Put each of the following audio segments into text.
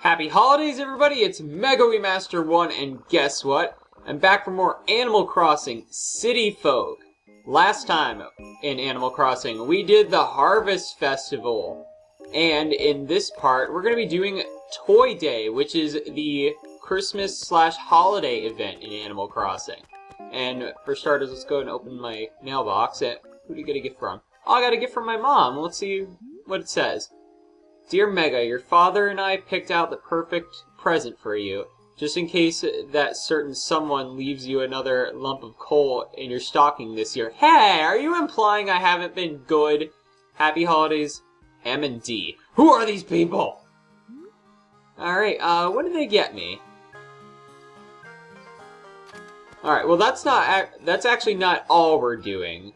Happy holidays, everybody! It's Mega Remaster 1, and guess what? I'm back for more Animal Crossing City Folk. Last time in Animal Crossing, we did the Harvest Festival. And in this part, we're going to be doing Toy Day, which is the Christmas/holiday event in Animal Crossing. And for starters, let's go and open my mailbox. Who did you get a gift from? Oh, I got a gift from my mom. Let's see what it says. Dear Mega, your father and I picked out the perfect present for you, just in case that certain someone leaves you another lump of coal in your stocking this year. Hey, are you implying I haven't been good? Happy holidays, M and D. Who are these people? Alright, what did they get me? Alright, well that's actually not all we're doing.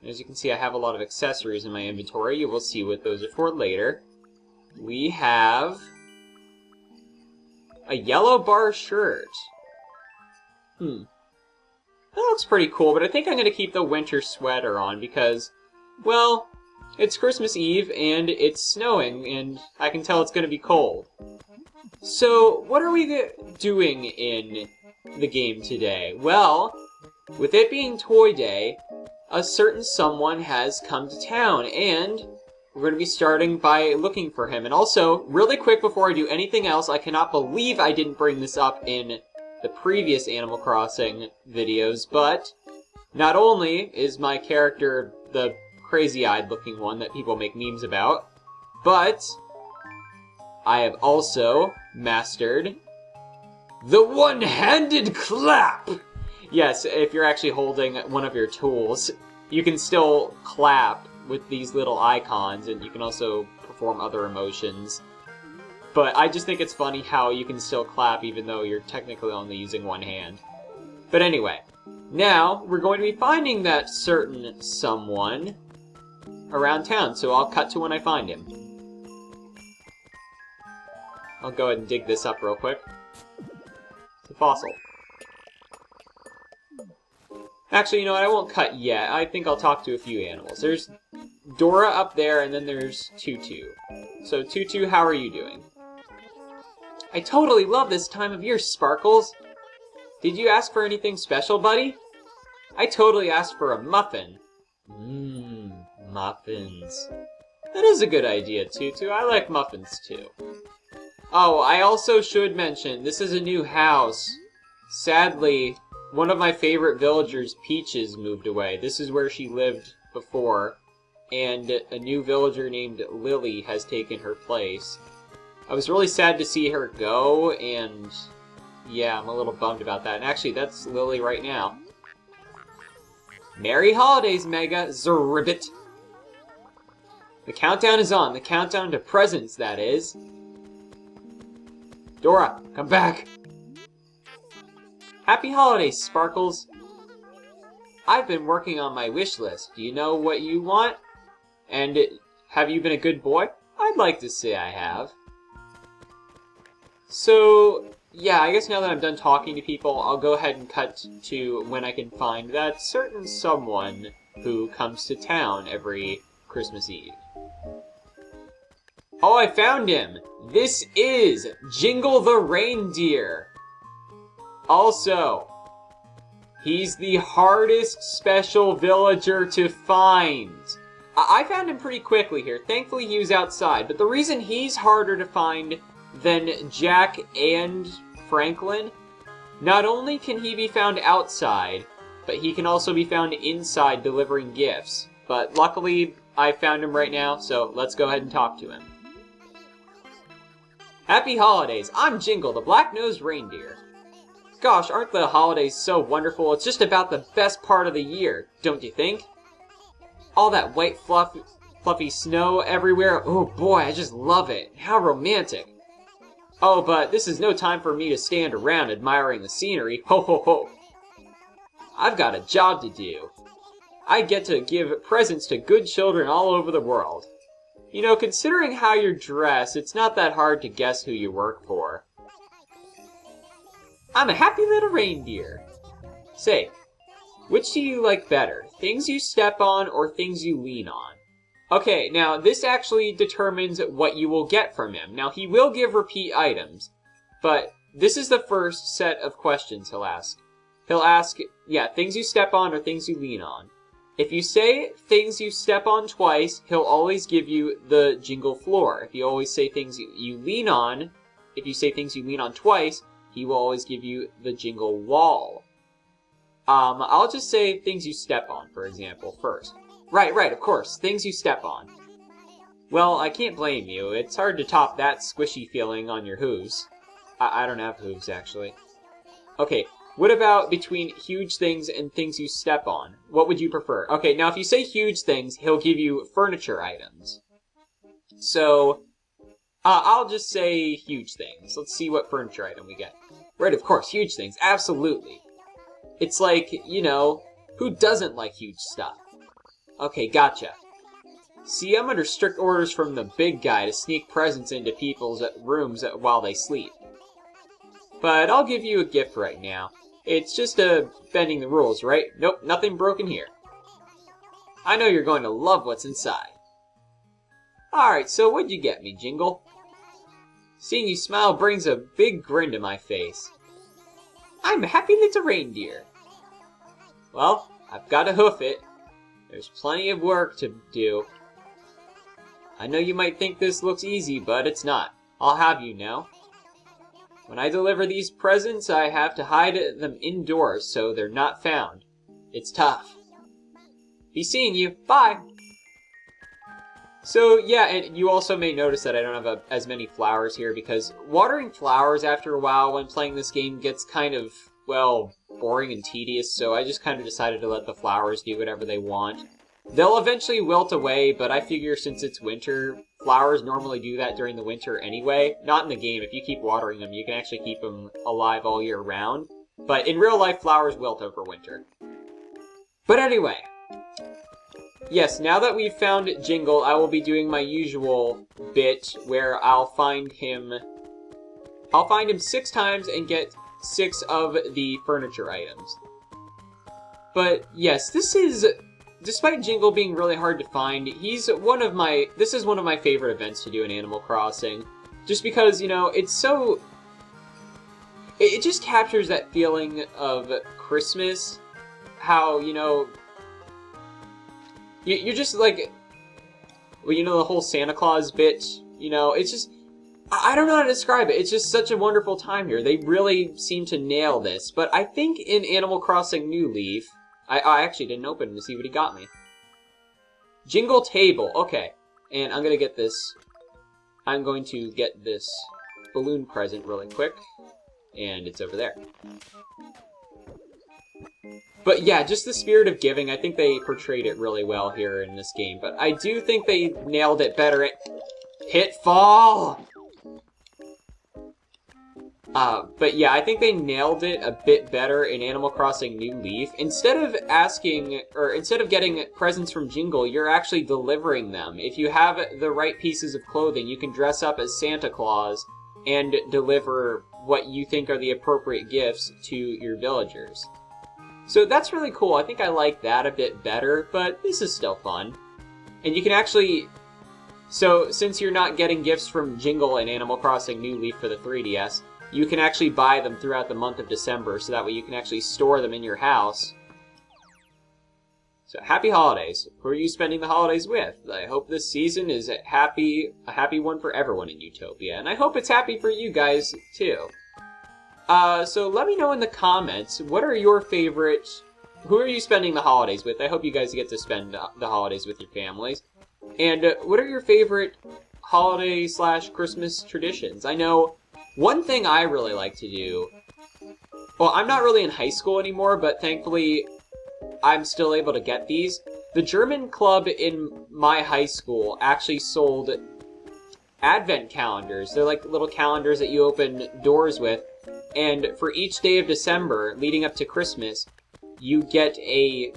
As you can see, I have a lot of accessories in my inventory. You will see what those are for later. We have a yellow bar shirt. That looks pretty cool, but I think I'm going to keep the winter sweater on because, well, it's Christmas Eve and it's snowing and I can tell it's going to be cold. So, what are we doing in the game today? Well, with it being Toy Day, a certain someone has come to town and we're going to be starting by looking for him. And also, really quick before I do anything else, I cannot believe I didn't bring this up in the previous Animal Crossing videos, but not only is my character the crazy-eyed looking one that people make memes about, but I have also mastered the one-handed clap! Yes, if you're actually holding one of your tools, you can still clap with these little icons, and you can also perform other emotions. But I just think it's funny how you can still clap even though you're technically only using one hand. But anyway, now we're going to be finding that certain someone around town, so I'll cut to when I find him. I'll go ahead and dig this up real quick. It's a fossil. Actually, you know what, I won't cut yet. I think I'll talk to a few animals. There's Dora up there, and then there's Tutu. So, Tutu, how are you doing? I totally love this time of year, Sparkles! Did you ask for anything special, buddy? I totally asked for a muffin. Muffins. That is a good idea, Tutu. I like muffins, too. Oh, I also should mention, this is a new house. Sadly, one of my favorite villagers, Peaches, moved away. This is where she lived before, and a new villager named Lily has taken her place. I was really sad to see her go, and yeah, I'm a little bummed about that. And actually, that's Lily right now. Merry holidays, Mega! Zribbit! The countdown is on. The countdown to presents, that is. Dora, come back! Happy holidays, Sparkles! I've been working on my wish list. Do you know what you want? And have you been a good boy? I'd like to say I have. So, yeah, I guess now that I'm done talking to people, I'll go ahead and cut to when I can find that certain someone who comes to town every Christmas Eve. Oh, I found him! This is Jingle the Reindeer! Also, he's the hardest special villager to find. I found him pretty quickly here. Thankfully, he was outside. But the reason he's harder to find than Jack and Franklin, not only can he be found outside, but he can also be found inside delivering gifts. But luckily, I found him right now, so let's go ahead and talk to him. Happy holidays! I'm Jingle, the black-nosed reindeer. Gosh, aren't the holidays so wonderful? It's just about the best part of the year, don't you think? All that white fluffy snow everywhere, oh boy, I just love it. How romantic. Oh, but this is no time for me to stand around admiring the scenery, ho ho ho. I've got a job to do. I get to give presents to good children all over the world. You know, considering how you're dressed, it's not that hard to guess who you work for. I'm a happy little reindeer. Say, which do you like better? Things you step on or things you lean on? Okay, now this actually determines what you will get from him. Now, he will give repeat items, but this is the first set of questions he'll ask. He'll ask, yeah, things you step on or things you lean on. If you say things you step on twice, he'll always give you the jingle floor. If you always say things you lean on, if you say things you lean on twice, he will always give you the jingle wall. I'll just say things you step on, for example, first. Right, of course, things you step on. Well, I can't blame you. It's hard to top that squishy feeling on your hooves. I don't have hooves, actually. Okay, what about between huge things and things you step on? What would you prefer? Okay, now if you say huge things, he'll give you furniture items. So, I'll just say huge things. Let's see what furniture item we get. Right, of course, huge things. Absolutely. It's like, you know, who doesn't like huge stuff? Okay, gotcha. See, I'm under strict orders from the big guy to sneak presents into people's rooms while they sleep. But I'll give you a gift right now. It's just bending the rules, right? Nope, nothing broken here. I know you're going to love what's inside. Alright, so what'd you get me, Jingle? Seeing you smile brings a big grin to my face. I'm a happy little reindeer. Well, I've got to hoof it. There's plenty of work to do. I know you might think this looks easy, but it's not. I'll have you know. When I deliver these presents, I have to hide them indoors so they're not found. It's tough. Be seeing you. Bye! So, yeah, and you also may notice that I don't have as many flowers here because watering flowers after a while when playing this game gets kind of, well, boring and tedious, so I just kind of decided to let the flowers do whatever they want. They'll eventually wilt away, but I figure since it's winter, flowers normally do that during the winter anyway. Not in the game. If you keep watering them, you can actually keep them alive all year round. But in real life, flowers wilt over winter. But anyway, yes, now that we've found Jingle, I will be doing my usual bit where I'll find him 6 times and get 6 of the furniture items. But yes, this is, despite Jingle being really hard to find, this is one of my favorite events to do in Animal Crossing. Just because, you know, it's so, it just captures that feeling of Christmas, how, you know, you're just like, well, you know, the whole Santa Claus bit, you know, it's just, I don't know how to describe it. It's just such a wonderful time here. They really seem to nail this. But I think in Animal Crossing New Leaf, I actually didn't open him to see what he got me. Jingle Table. Okay. And I'm going to get this balloon present really quick. And it's over there. But yeah, just the spirit of giving, I think they portrayed it really well here in this game. But I do think they nailed it better at Pitfall! But yeah, I think they nailed it a bit better in Animal Crossing New Leaf. Instead of getting presents from Jingle, you're actually delivering them. If you have the right pieces of clothing, you can dress up as Santa Claus and deliver what you think are the appropriate gifts to your villagers. So that's really cool. I think I like that a bit better, but this is still fun. And you can actually... So, since you're not getting gifts from Jingle in Animal Crossing New Leaf for the 3DS, you can actually buy them throughout the month of December, so that way you can actually store them in your house. So, happy holidays. Who are you spending the holidays with? I hope this season is a happy one for everyone in Utopia, and I hope it's happy for you guys, too. So let me know in the comments, what are your favorite... Who are you spending the holidays with? I hope you guys get to spend the holidays with your families. And what are your favorite holiday/Christmas traditions? I know one thing I really like to do... Well, I'm not really in high school anymore, but thankfully I'm still able to get these. The German club in my high school actually sold advent calendars. They're like little calendars that you open doors with. And for each day of December, leading up to Christmas, you get a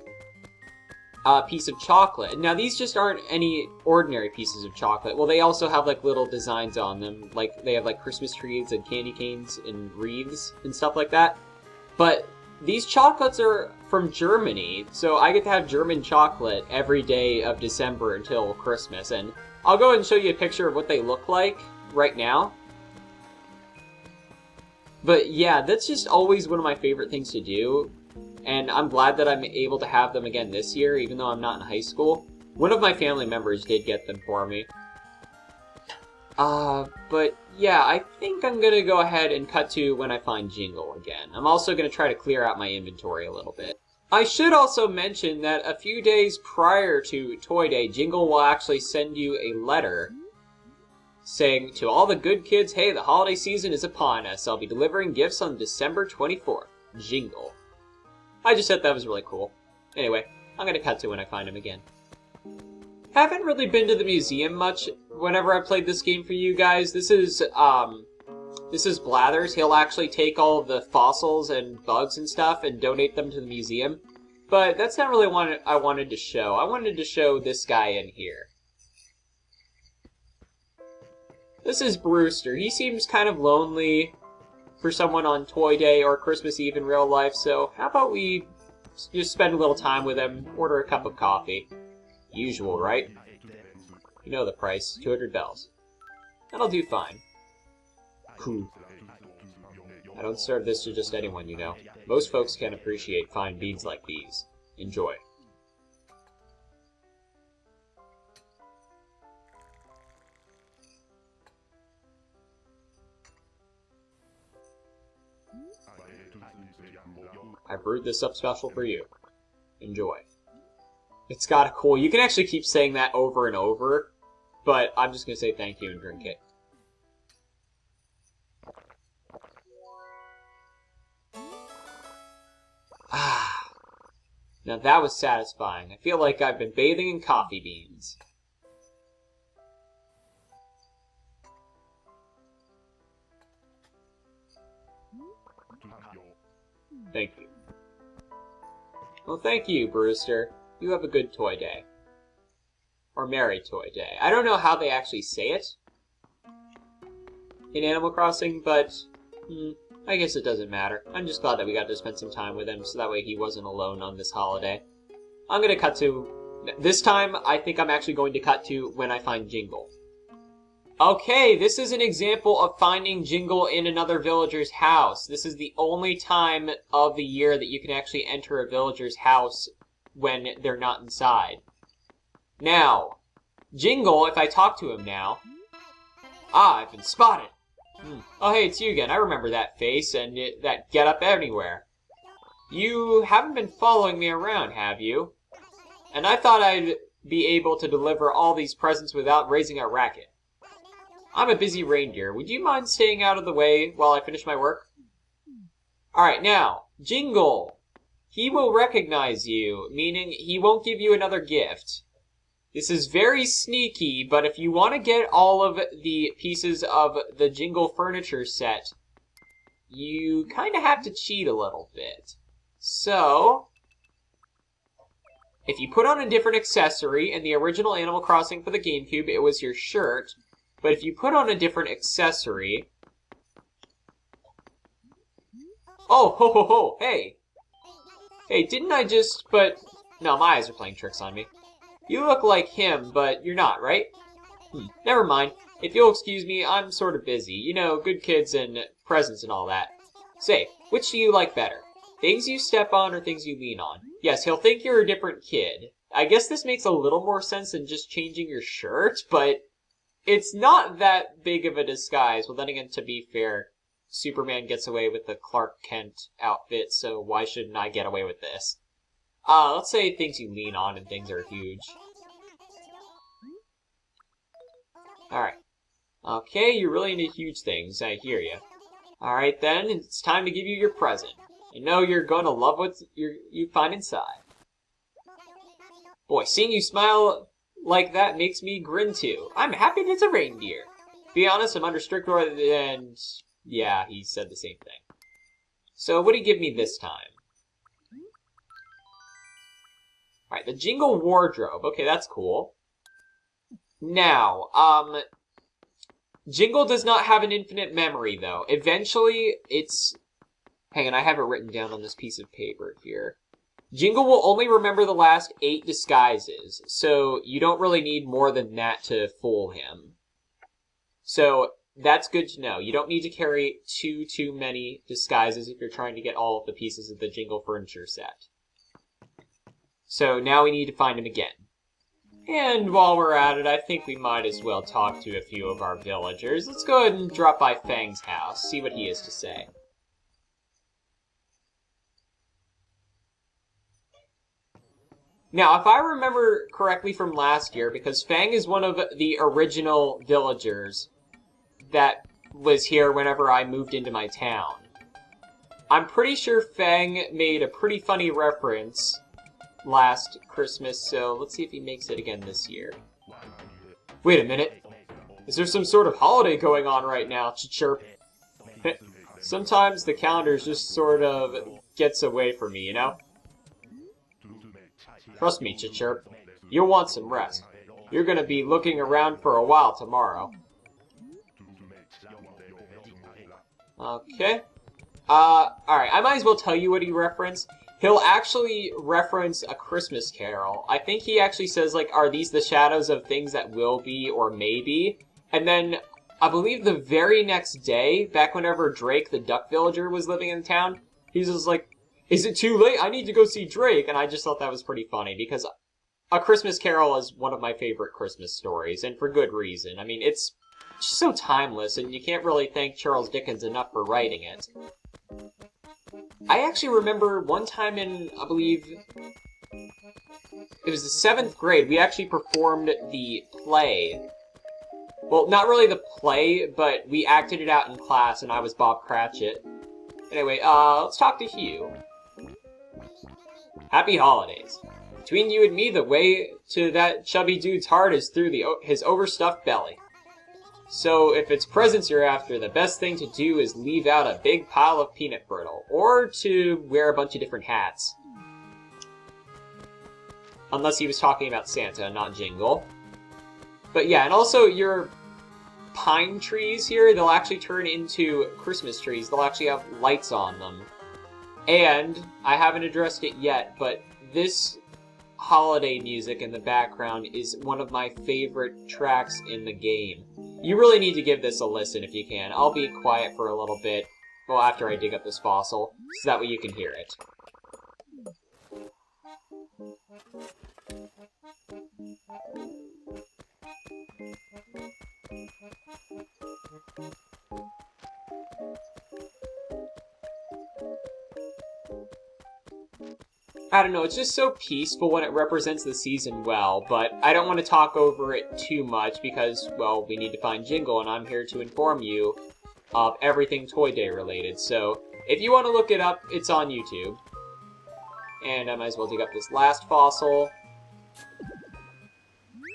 piece of chocolate. Now, these just aren't any ordinary pieces of chocolate. Well, they also have, like, little designs on them. Like, they have, like, Christmas trees and candy canes and wreaths and stuff like that. But these chocolates are from Germany, so I get to have German chocolate every day of December until Christmas, and I'll go ahead and show you a picture of what they look like right now. But yeah, that's just always one of my favorite things to do, and I'm glad that I'm able to have them again this year, even though I'm not in high school. One of my family members did get them for me. But yeah, I think I'm gonna go ahead and cut to when I find Jingle again. I'm also gonna try to clear out my inventory a little bit. I should also mention that a few days prior to Toy Day, Jingle will actually send you a letter saying, to all the good kids, hey, the holiday season is upon us. I'll be delivering gifts on December 24th. Jingle. I just thought that was really cool. Anyway, I'm gonna cut to when I find him again. Haven't really been to the museum much whenever I played this game for you guys. This is Blathers. He'll actually take all of the fossils and bugs and stuff and donate them to the museum. But that's not really what I wanted to show. I wanted to show this guy in here. This is Brewster. He seems kind of lonely for someone on Toy Day or Christmas Eve in real life, so how about we just spend a little time with him, order a cup of coffee. Usual, right? You know the price, 200 bells. That'll do fine. Cool. I don't serve this to just anyone, you know. Most folks can appreciate fine beans like these. Enjoy. I brewed this up special for you. Enjoy. It's got a cool... You can actually keep saying that over and over, but I'm just going to say thank you and drink it. Ah. Now that was satisfying. I feel like I've been bathing in coffee beans. Thank you. Well, thank you, Brewster. You have a good Toy Day. Or Merry Toy Day. I don't know how they actually say it in Animal Crossing, but I guess it doesn't matter. I'm just glad that we got to spend some time with him, so that way he wasn't alone on this holiday. I'm going to cut to... This time, I think I'm actually going to cut to when I find Jingle. Okay, this is an example of finding Jingle in another villager's house. This is the only time of the year that you can actually enter a villager's house when they're not inside. Now, Jingle, if I talk to him now... Ah, I've been spotted! Oh, hey, it's you again. I remember that face and that get-up anywhere. You haven't been following me around, have you? And I thought I'd be able to deliver all these presents without raising a racket. I'm a busy reindeer. Would you mind staying out of the way while I finish my work? Alright, now, Jingle. He will recognize you, meaning he won't give you another gift. This is very sneaky, but if you want to get all of the pieces of the Jingle furniture set, you kind of have to cheat a little bit. So, if you put on a different accessory, in the original Animal Crossing for the GameCube, it was your shirt. But if you put on a different accessory... Oh, ho, ho, ho, hey! Hey, didn't I just... But... No, my eyes are playing tricks on me. You look like him, but you're not, right? Never mind. If you'll excuse me, I'm sort of busy. You know, good kids and presents and all that. Say, which do you like better? Things you step on or things you lean on? Yes, he'll think you're a different kid. I guess this makes a little more sense than just changing your shirt, but... It's not that big of a disguise. Well, then again, to be fair, Superman gets away with the Clark Kent outfit, so why shouldn't I get away with this? Let's say things you lean on and things are huge. Alright. Okay, you're really into huge things, I hear you. Alright then, it's time to give you your present. I know you're gonna love what you find inside. Boy, seeing you smile like that makes me grin too. I'm happy as a reindeer. To be honest, I'm under strict order and... Yeah, he said the same thing. So, what do you give me this time? Alright, the Jingle Wardrobe. Okay, that's cool. Now, Jingle does not have an infinite memory, though. Eventually, it's... Hang on, I have it written down on this piece of paper here. Jingle will only remember the last 8 disguises, so you don't really need more than that to fool him. So that's good to know. You don't need to carry too many disguises if you're trying to get all of the pieces of the Jingle furniture set. So now we need to find him again. And while we're at it, I think we might as well talk to a few of our villagers. Let's go ahead and drop by Fang's house, see what he has to say. Now, if I remember correctly from last year, because Fang is one of the original villagers that was here whenever I moved into my town, I'm pretty sure Fang made a pretty funny reference last Christmas, so let's see if he makes it again this year. Wait a minute. Is there some sort of holiday going on right now, Chirp? Sometimes the calendar just sort of gets away from me, you know? Trust me, Chirp. You'll want some rest. You're gonna be looking around for a while tomorrow. Okay. Alright, I might as well tell you what he referenced. He'll actually reference A Christmas Carol. I think he actually says, like, are these the shadows of things that will be or may be? And then, I believe the very next day, back whenever Drake, the duck villager, was living in town, he's just like, is it too late? I need to go see Drake. And I just thought that was pretty funny, because A Christmas Carol is one of my favorite Christmas stories, and for good reason. I mean, it's just so timeless, and you can't really thank Charles Dickens enough for writing it. I actually remember one time in, I believe, it was the 7th grade, we actually performed the play. Well, not really the play, but we acted it out in class, and I was Bob Cratchit. Anyway, let's talk to Hugh. Happy holidays. Between you and me, the way to that chubby dude's heart is through his overstuffed belly. So, if it's presents you're after, the best thing to do is leave out a big pile of peanut brittle, or to wear a bunch of different hats. Unless he was talking about Santa, not Jingle. But yeah, and also your pine trees here, they'll actually turn into Christmas trees. They'll actually have lights on them. And, I haven't addressed it yet, but this holiday music in the background is one of my favorite tracks in the game. You really need to give this a listen if you can. I'll be quiet for a little bit, well, after I dig up this fossil, so that way you can hear it. I don't know, it's just so peaceful when it represents the season well, but I don't want to talk over it too much because, well, we need to find Jingle, and I'm here to inform you of everything Toy Day related. So, if you want to look it up, it's on YouTube. And I might as well dig up this last fossil.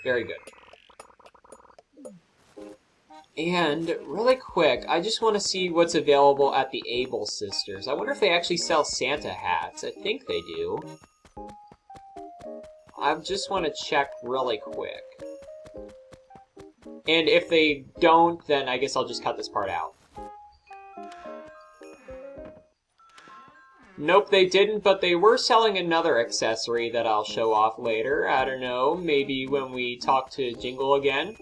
Very good. And, really quick, I just want to see what's available at the Able Sisters. I wonder if they actually sell Santa hats. I think they do. I just want to check really quick. And if they don't, then I guess I'll just cut this part out. Nope, they didn't, but they were selling another accessory that I'll show off later. I don't know, maybe when we talk to Jingle again.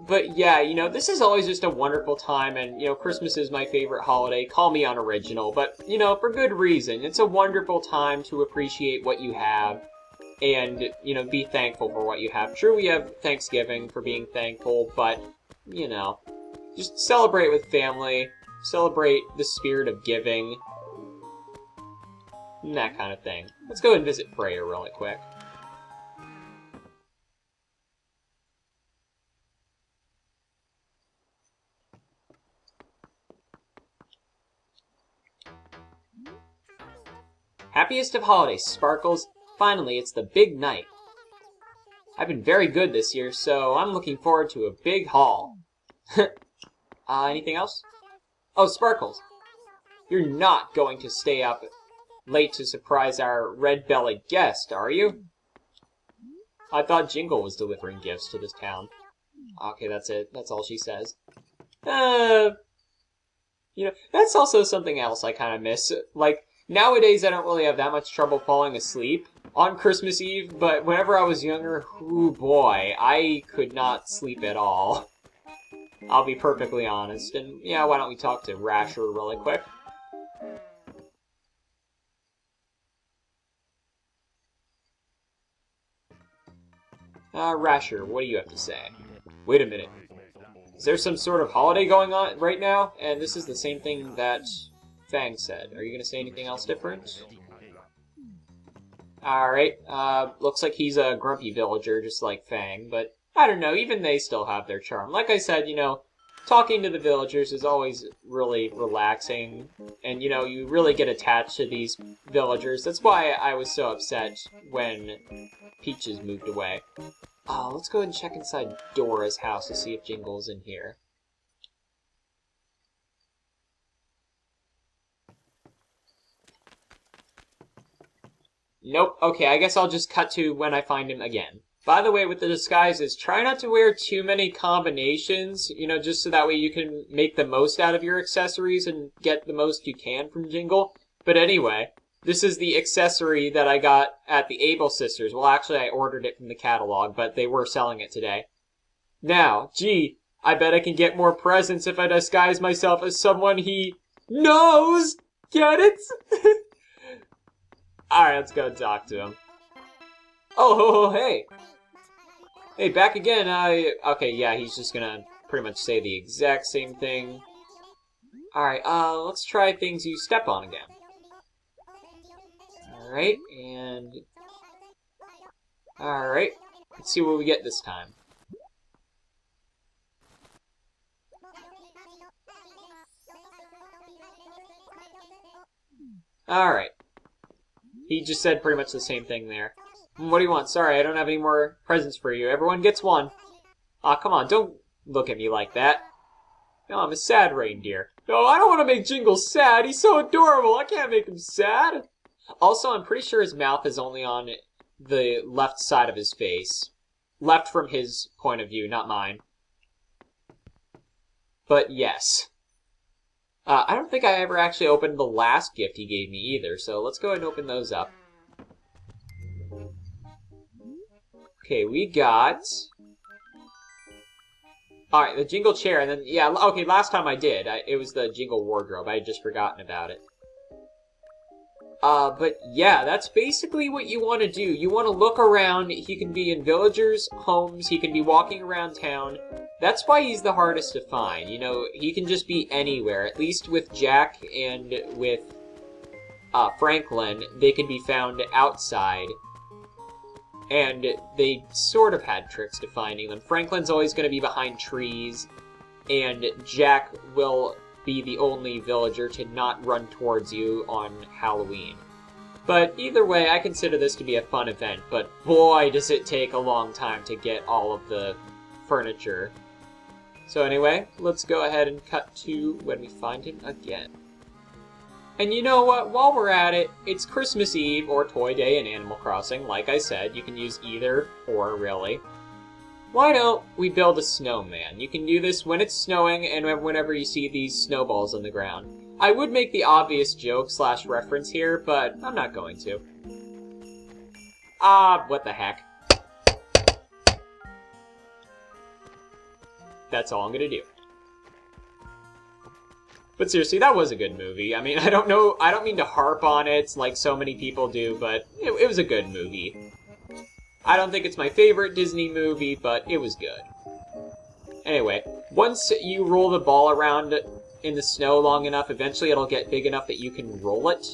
But yeah, you know, this is always just a wonderful time, and, you know, Christmas is my favorite holiday. Call me unoriginal, but, you know, for good reason. It's a wonderful time to appreciate what you have, and, you know, be thankful for what you have. True, we have Thanksgiving for being thankful, but, you know, just celebrate with family, celebrate the spirit of giving, and that kind of thing. Let's go and visit Freya really quick. Happiest of holidays, Sparkles. Finally, it's the big night. I've been very good this year, so I'm looking forward to a big haul. Anything else? Oh, Sparkles. You're not going to stay up late to surprise our red-bellied guest, are you? I thought Jingle was delivering gifts to this town. Okay, that's it. That's all she says. You know, that's also something else I kind of miss. Like, nowadays I don't really have that much trouble falling asleep on Christmas Eve, but whenever I was younger, oh boy, I could not sleep at all. I'll be perfectly honest. And yeah, why don't we talk to Rasher really quick? Rasher, what do you have to say? Wait a minute. Is there some sort of holiday going on right now? And this is the same thing that Fang said. Are you going to say anything else different? Alright, looks like he's a grumpy villager, just like Fang, but I don't know, even they still have their charm. Like I said, you know, talking to the villagers is always really relaxing, and, you know, you really get attached to these villagers. That's why I was so upset when Peaches moved away. Oh, let's go ahead and check inside Dora's house to see if Jingle's in here. Nope. Okay, I guess I'll just cut to when I find him again. By the way, with the disguises, try not to wear too many combinations, you know, just so that way you can make the most out of your accessories and get the most you can from Jingle. But anyway, this is the accessory that I got at the Able Sisters. Well, actually, I ordered it from the catalog, but they were selling it today. Now, gee, I bet I can get more presents if I disguise myself as someone he knows! Get it? Alright, let's go talk to him. Oh, hey! Hey, back again, okay, yeah, he's just gonna pretty much say the exact same thing. Alright, let's try things you step on again. Alright, and... Alright, let's see what we get this time. Alright. He just said pretty much the same thing there. What do you want? Sorry, I don't have any more presents for you. Everyone gets one. Aw, come on, don't look at me like that. No, I'm a sad reindeer. No, I don't want to make Jingle sad. He's so adorable. I can't make him sad. Also, I'm pretty sure his mouth is only on the left side of his face. Left from his point of view, not mine. But yes. I don't think I ever actually opened the last gift he gave me either, so let's go ahead and open those up. Okay, we got... Alright, the Jingle chair, and then, yeah, okay, last time I did. It was the Jingle wardrobe. I had just forgotten about it. But yeah, that's basically what you want to do. You want to look around. He can be in villagers' homes. He can be walking around town. That's why he's the hardest to find. You know, he can just be anywhere. At least with Jack and with Franklin, they can be found outside. And they sort of had tricks to finding them. Franklin's always going to be behind trees, and Jack will be the only villager to not run towards you on Halloween. But either way, I consider this to be a fun event, but boy does it take a long time to get all of the furniture. So anyway, let's go ahead and cut to when we find him again. And you know what, while we're at it, it's Christmas Eve or Toy Day in Animal Crossing. Like I said, you can use either or, really. Why don't we build a snowman? You can do this when it's snowing and whenever you see these snowballs on the ground. I would make the obvious joke / reference here, but I'm not going to. What the heck. That's all I'm gonna do. But seriously, that was a good movie. I mean, I don't mean to harp on it like so many people do, but it was a good movie. I don't think it's my favorite Disney movie, but it was good. Anyway, once you roll the ball around in the snow long enough, eventually it'll get big enough that you can roll it.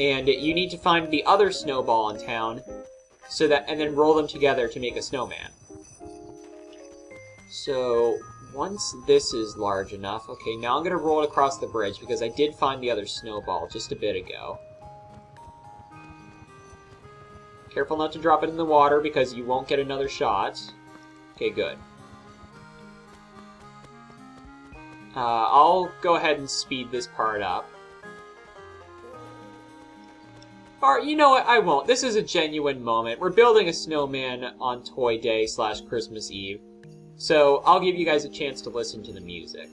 And you need to find the other snowball in town, and then roll them together to make a snowman. So, once this is large enough, okay, now I'm going to roll it across the bridge because I did find the other snowball just a bit ago. Careful not to drop it in the water because you won't get another shot. Okay, good. I'll go ahead and speed this part up. Or, you know what, I won't. This is a genuine moment. We're building a snowman on Toy Day / Christmas Eve. So, I'll give you guys a chance to listen to the music.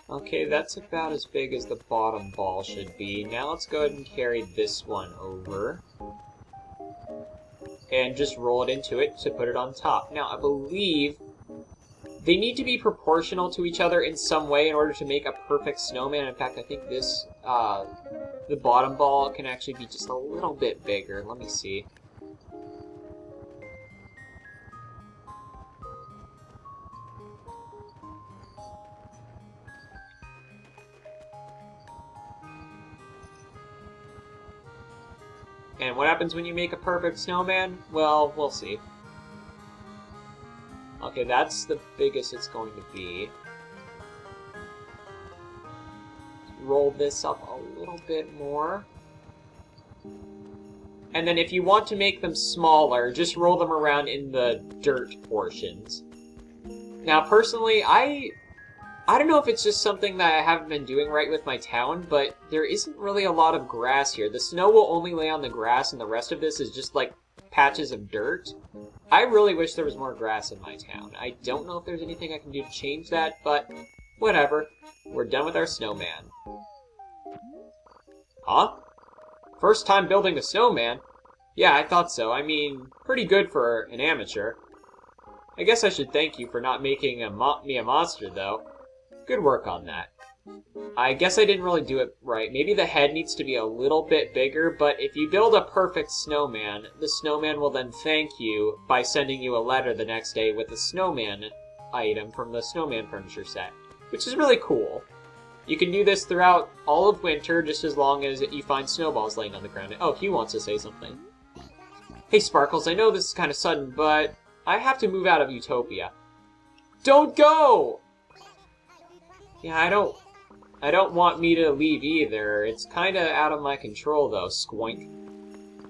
Okay, that's about as big as the bottom ball should be. Now let's go ahead and carry this one over. And just roll it into it to put it on top. Now, I believe they need to be proportional to each other in some way in order to make a perfect snowman. In fact, I think this, the bottom ball can actually be just a little bit bigger. Let me see. And what happens when you make a perfect snowman? Well, we'll see. Okay, that's the biggest it's going to be. Roll this up a little bit more. And then if you want to make them smaller, just roll them around in the dirt portions. Now, personally, I don't know if it's just something that I haven't been doing right with my town, but there isn't really a lot of grass here. The snow will only lay on the grass, and the rest of this is just, like, patches of dirt. I really wish there was more grass in my town. I don't know if there's anything I can do to change that, but whatever. We're done with our snowman. Huh? First time building a snowman? Yeah, I thought so. I mean, pretty good for an amateur. I guess I should thank you for not making me a monster, though. Good work on that. I guess I didn't really do it right. Maybe the head needs to be a little bit bigger, but if you build a perfect snowman, the snowman will then thank you by sending you a letter the next day with a snowman item from the snowman furniture set, which is really cool. You can do this throughout all of winter, just as long as you find snowballs laying on the ground. Oh, Hugh wants to say something. Hey, Sparkles, I know this is kind of sudden, but I have to move out of Utopia. Don't go! Yeah, I don't want me to leave either. It's kind of out of my control, though, Squoink.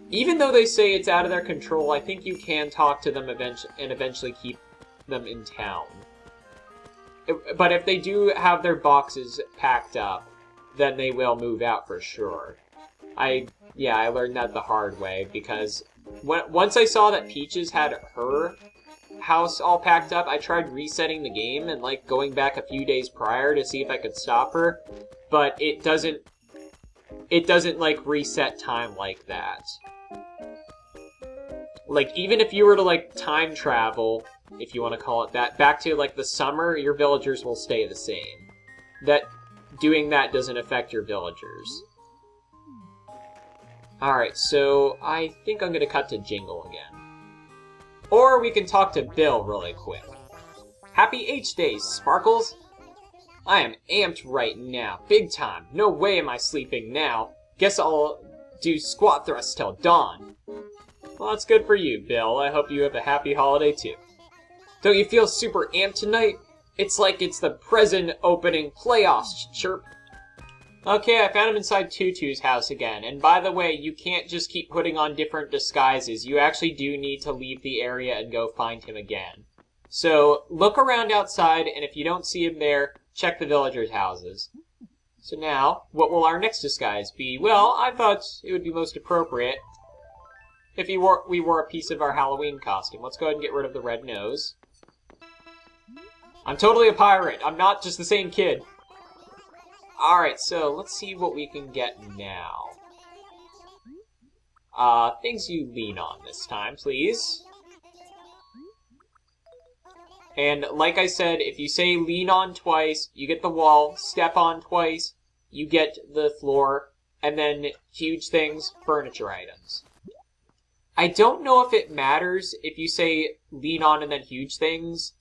Even though they say it's out of their control, I think you can talk to them and eventually keep them in town. But if they do have their boxes packed up, then they will move out for sure. I learned that the hard way, because once I saw that Peaches had her house all packed up, I tried resetting the game and like going back a few days prior to see if I could stop her, but it doesn't like reset time like that. Like, even if you were to like time travel, if you want to call it that, back to like the summer, your villagers will stay the same. Doing that doesn't affect your villagers. Alright, so I think I'm gonna cut to Jingle again. Or we can talk to Bill really quick. Happy H-Days, Sparkles! I am amped right now, big time. No way am I sleeping now. Guess I'll do squat thrusts till dawn. Well, that's good for you, Bill. I hope you have a happy holiday, too. Don't you feel super amped tonight? It's like it's the present opening playoffs, chirp. Okay, I found him inside Tutu's house again. And by the way, you can't just keep putting on different disguises. You actually do need to leave the area and go find him again. So, look around outside, and if you don't see him there, check the villagers' houses. So now, what will our next disguise be? Well, I thought it would be most appropriate if we wore a piece of our Halloween costume. Let's go ahead and get rid of the red nose. I'm totally a pirate. I'm not just the same kid. Alright, so let's see what we can get now. Things you lean on this time, please. And like I said, if you say lean on twice, you get the wall, step on twice, you get the floor, and then huge things, furniture items. I don't know if it matters if you say lean on and then huge things,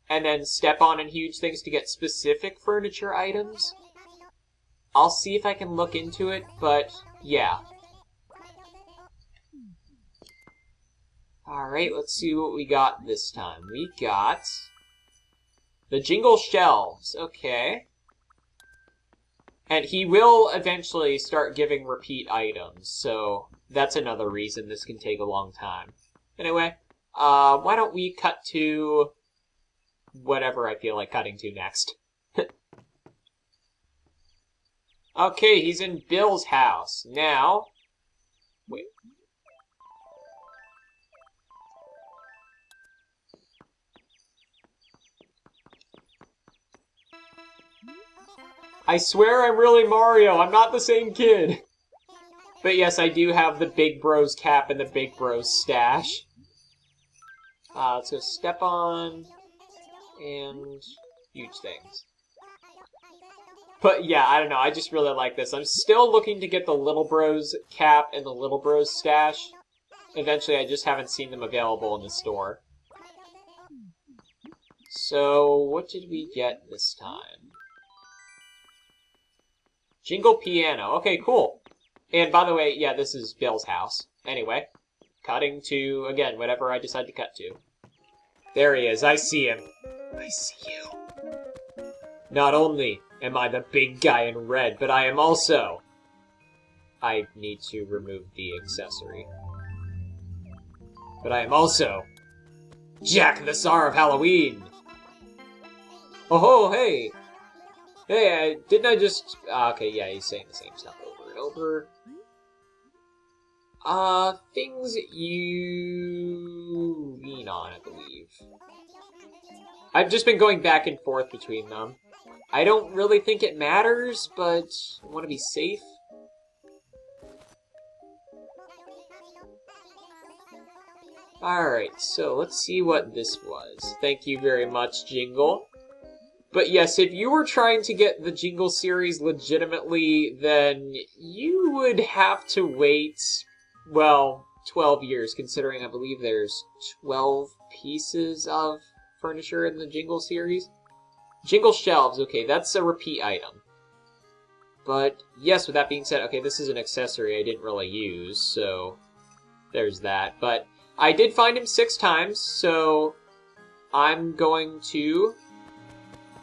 and then step on and huge things to get specific furniture items. I'll see if I can look into it, but yeah. Alright, let's see what we got this time. We got the jingle shelves. Okay. And he will eventually start giving repeat items, so that's another reason this can take a long time. Anyway, why don't we cut to whatever I feel like cutting to next. Okay, he's in Bill's house. Now, wait. I swear I'm really Mario. I'm not the same kid. But yes, I do have the Big Bros cap and the Big Bros stash. Let's go step on and huge things. But yeah, I don't know. I just really like this. I'm still looking to get the Little Bros cap and the Little Bros stash. Eventually, I just haven't seen them available in the store. So, what did we get this time? Jingle piano. Okay, cool. And by the way, yeah, this is Bill's house. Anyway, cutting to, again, whatever I decide to cut to. There he is. I see him. I see you. Not only am I the big guy in red, but I am also... I need to remove the accessory. But I am also... Jack the Czar of Halloween! Oh ho, hey! Hey, didn't I just... okay, yeah, he's saying the same stuff over and over. Things you lean on, I believe. I've just been going back and forth between them. I don't really think it matters, but I want to be safe. Alright, so let's see what this was. Thank you very much, Jingle. But yes, if you were trying to get the Jingle series legitimately, then you would have to wait, well, 12 years, considering I believe there's 12 pieces of furniture in the Jingle series. Jingle shelves, okay, that's a repeat item. But yes, with that being said, okay, this is an accessory I didn't really use, so there's that. But I did find him 6 times, so I'm going to...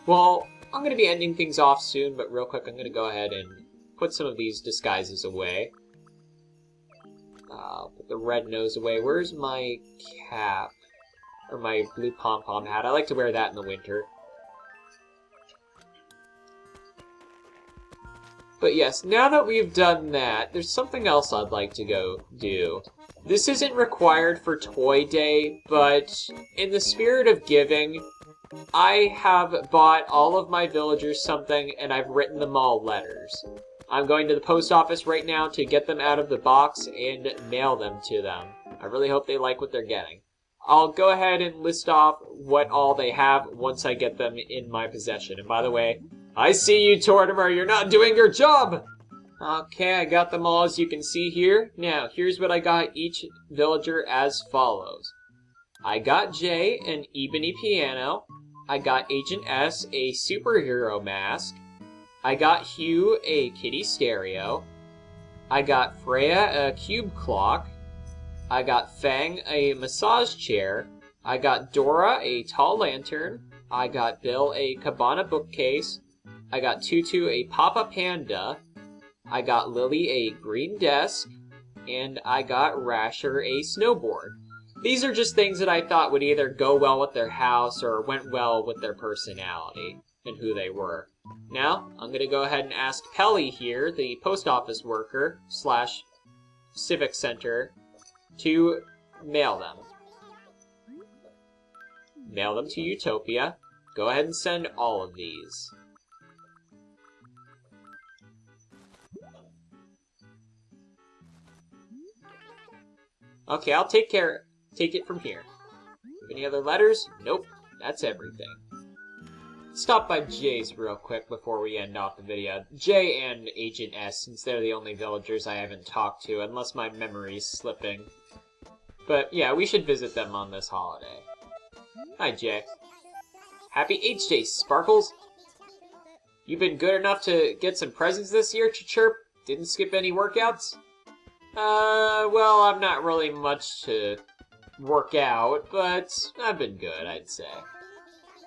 Well, I'm going to be ending things off soon, but real quick, I'm going to go ahead and put some of these disguises away. Put the red nose away. Where's my cap? Or my blue pom-pom hat? I like to wear that in the winter. But yes, now that we've done that, there's something else I'd like to go do. This isn't required for Toy Day, but in the spirit of giving... I have bought all of my villagers something, and I've written them all letters. I'm going to the post office right now to get them out of the box and mail them to them. I really hope they like what they're getting. I'll go ahead and list off what all they have once I get them in my possession. And by the way, I see you, Tortimer! You're not doing your job! Okay, I got them all as you can see here. Now, here's what I got each villager as follows. I got Jay an ebony piano. I got Agent S a superhero mask. I got Hugh a kitty stereo. I got Freya a cube clock. I got Fang a massage chair. I got Dora a tall lantern. I got Bill a cabana bookcase. I got Tutu a Papa Panda. I got Lily a green desk. And I got Rasher a snowboard. These are just things that I thought would either go well with their house or went well with their personality and who they were. Now, I'm going to go ahead and ask Pelly here, the post office worker slash civic center, to mail them. Mail them to Utopia. Go ahead and send all of these. Okay, I'll take it from here. Any other letters? Nope. That's everything. Stop by J's real quick before we end off the video. J and Agent S, since they're the only villagers I haven't talked to, unless my memory's slipping. But yeah, we should visit them on this holiday. Hi, J. Happy H-Day, Sparkles! You been good enough to get some presents this year, Chirp? Didn't skip any workouts? Well, I'm not really much to work out, but I've been good, I'd say.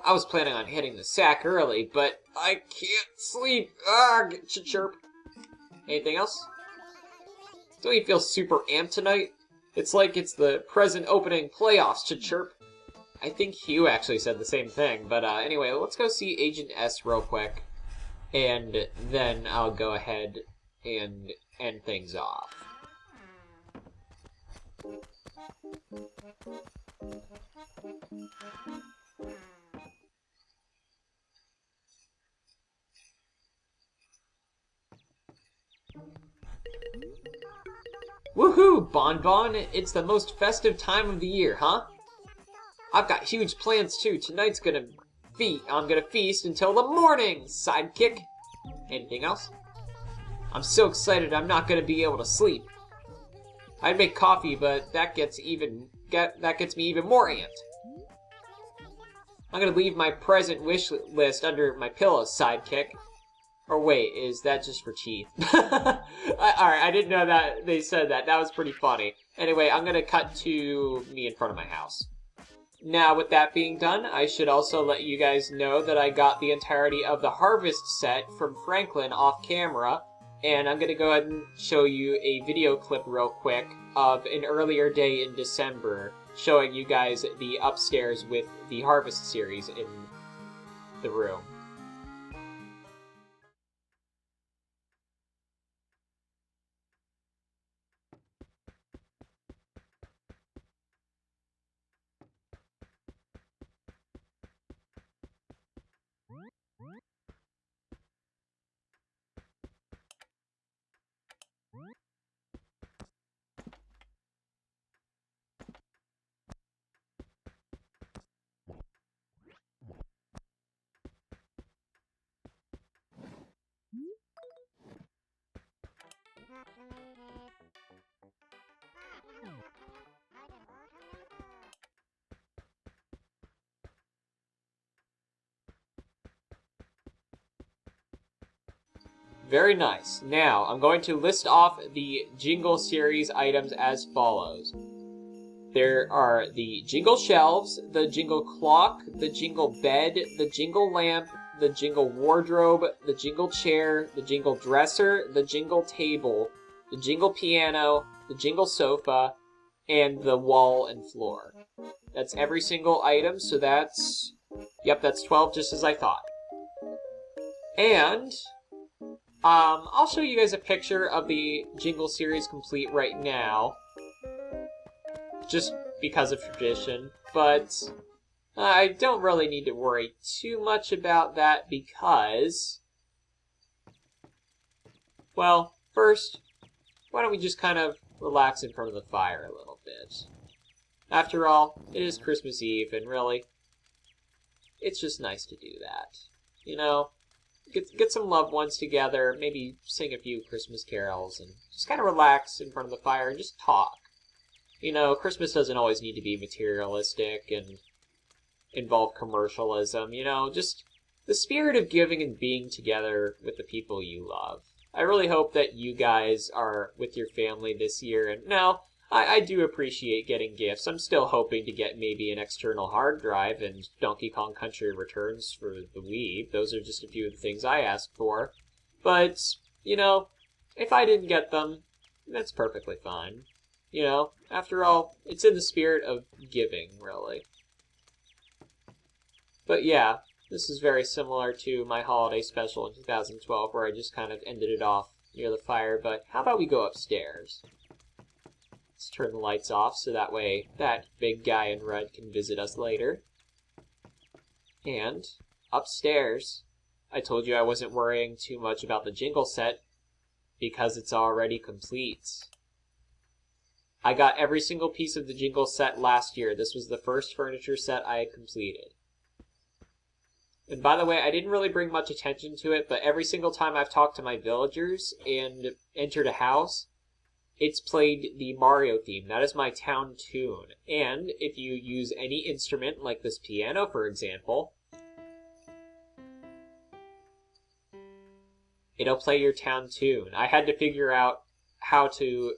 I was planning on hitting the sack early, but I can't sleep. Chirp. Anything else? Don't you feel super amped tonight? It's like it's the present opening playoffs, Chirp. I think Hugh actually said the same thing, but anyway, let's go see Agent S real quick, and then I'll go ahead and end things off. Woohoo, Bonbon! It's the most festive time of the year, huh? I've got huge plans too. Tonight's I'm gonna feast until the morning, sidekick. Anything else? I'm so excited I'm not gonna be able to sleep. I'd make coffee, but that gets me even more amped. I'm gonna leave my present wish list under my pillow, sidekick. Or wait, is that just for teeth? Alright, I didn't know that they said that. That was pretty funny. Anyway, I'm gonna cut to me in front of my house. Now, with that being done, I should also let you guys know that I got the entirety of the Harvest set from Franklin off camera, and I'm gonna go ahead and show you a video clip real quick of an earlier day in December, showing you guys the upstairs with the Harvest series in the room. Very nice. Now, I'm going to list off the Jingle series items as follows. There are the Jingle shelves, the Jingle clock, the Jingle bed, the Jingle lamp, the Jingle wardrobe, the Jingle chair, the Jingle dresser, the Jingle table, the Jingle piano, the Jingle sofa, and the wall and floor. That's every single item, so that's 12, just as I thought. And I'll show you guys a picture of the Jingle series complete right now, just because of tradition, but I don't really need to worry too much about that because, well, first, why don't we just kind of relax in front of the fire a little bit. After all, it is Christmas Eve, and really, it's just nice to do that. You know? Get some loved ones together, maybe sing a few Christmas carols, and just kind of relax in front of the fire and just talk. You know, Christmas doesn't always need to be materialistic and involve commercialism, you know, just the spirit of giving and being together with the people you love. I really hope that you guys are with your family this year, and no, I do appreciate getting gifts. I'm still hoping to get maybe an external hard drive and Donkey Kong Country Returns for the Wii. Those are just a few of the things I asked for. But, you know, if I didn't get them, that's perfectly fine. You know, after all, it's in the spirit of giving, really. But yeah, this is very similar to my holiday special in 2012 where I just kind of ended it off near the fire. But how about we go upstairs? Let's turn the lights off so that way that big guy in red can visit us later. And upstairs, I told you I wasn't worrying too much about the Jingle set because it's already complete. I got every single piece of the Jingle set last year. This was the first furniture set I had completed. And by the way, I didn't really bring much attention to it, but every single time I've talked to my villagers and entered a house, it's played the Mario theme. That is my town tune. And if you use any instrument, like this piano, for example, it'll play your town tune. I had to figure out how to,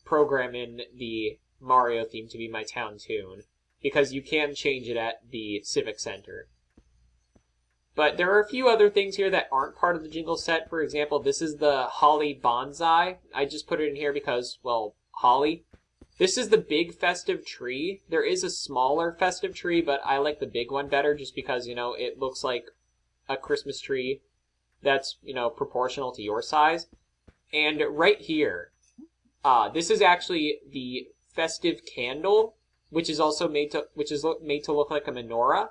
program in the Mario theme to be my town tune, because you can change it at the Civic Center. But there are a few other things here that aren't part of the Jingle set. For example, this is the Holly Bonsai. I just put it in here because, well, holly. This is the big festive tree. There is a smaller festive tree, but I like the big one better just because, it looks like a Christmas tree that's, proportional to your size. And right here, this is actually the festive candle, which is made to look like a menorah.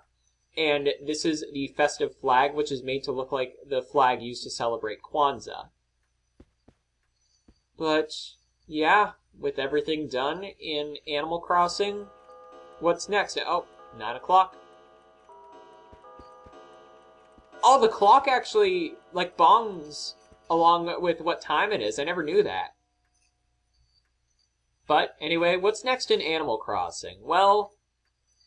And this is the festive flag, which is made to look like the flag used to celebrate Kwanzaa. But, yeah, with everything done in Animal Crossing, what's next? Oh, 9 o'clock. Oh, the clock actually, bongs along with what time it is. I never knew that. But, anyway, what's next in Animal Crossing? Well,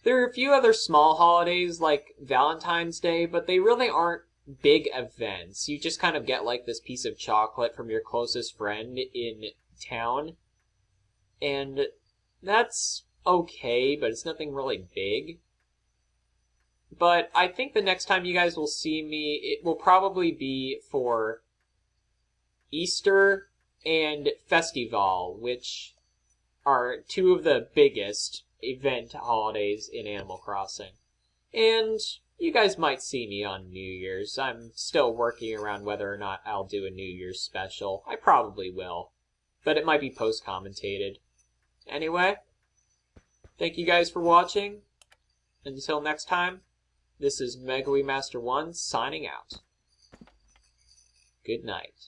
there are a few other small holidays like Valentine's Day, but they really aren't big events. You just kind of get this piece of chocolate from your closest friend in town. And that's okay, but it's nothing really big. But I think the next time you guys will see me, it will probably be for Easter and Festival, which are two of the biggest event holidays in Animal Crossing. And you guys might see me on New Year's. I'm still working around whether or not I'll do a New Year's special. I probably will, but it might be post-commentated. Anyway, thank you guys for watching. Until next time, this is Megawee Master 1 signing out. Good night.